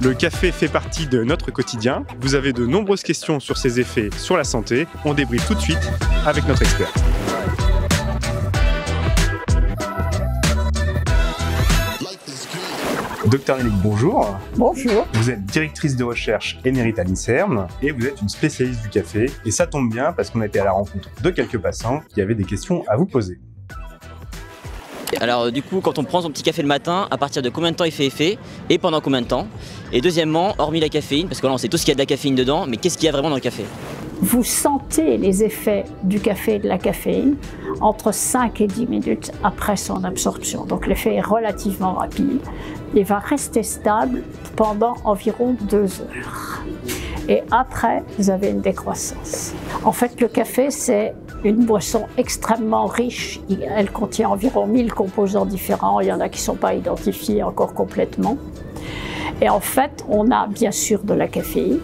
Le café fait partie de notre quotidien. Vous avez de nombreuses questions sur ses effets sur la santé. On débriefe tout de suite avec notre expert. Docteur Nellick, bonjour. Bonjour. Vous êtes directrice de recherche émérite à l'INSERM et vous êtes une spécialiste du café. Et ça tombe bien parce qu'on a été à la rencontre de quelques patients qui avaient des questions à vous poser. Alors du coup, quand on prend son petit café le matin, à partir de combien de temps il fait effet et pendant combien de temps? Et deuxièmement, hormis la caféine, parce que là on sait tous qu'il y a de la caféine dedans, mais qu'est-ce qu'il y a vraiment dans le café? Vous sentez les effets du café et de la caféine entre 5 et 10 minutes après son absorption. Donc l'effet est relativement rapide. Il va rester stable pendant environ 2 heures. Et après, vous avez une décroissance. En fait, le café, c'est une boisson extrêmement riche. Elle contient environ 1000 composants différents. Il y en a qui ne sont pas identifiés encore complètement. Et en fait, on a bien sûr de la caféine.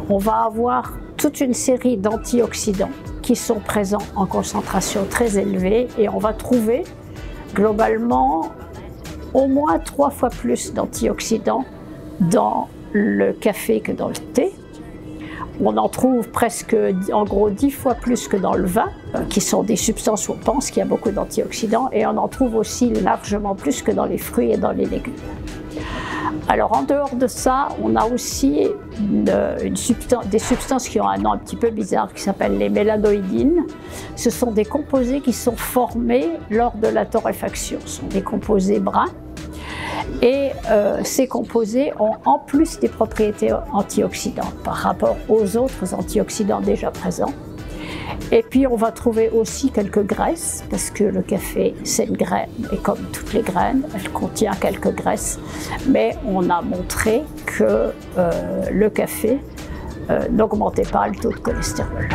On va avoir toute une série d'antioxydants qui sont présents en concentration très élevée et on va trouver globalement au moins 3 fois plus d'antioxydants dans le café que dans le thé. On en trouve presque, en gros, 10 fois plus que dans le vin, qui sont des substances où on pense qu'il y a beaucoup d'antioxydants, et on en trouve aussi largement plus que dans les fruits et dans les légumes. Alors en dehors de ça, on a aussi des substances qui ont un nom un petit peu bizarre qui s'appellent les mélanoïdines. Ce sont des composés qui sont formés lors de la torréfaction. Ce sont des composés bruns. Et ces composés ont en plus des propriétés antioxydantes par rapport aux autres antioxydants déjà présents. Et puis on va trouver aussi quelques graisses, parce que le café c'est une graine, et comme toutes les graines, elle contient quelques graisses. Mais on a montré que le café n'augmentait pas le taux de cholestérol.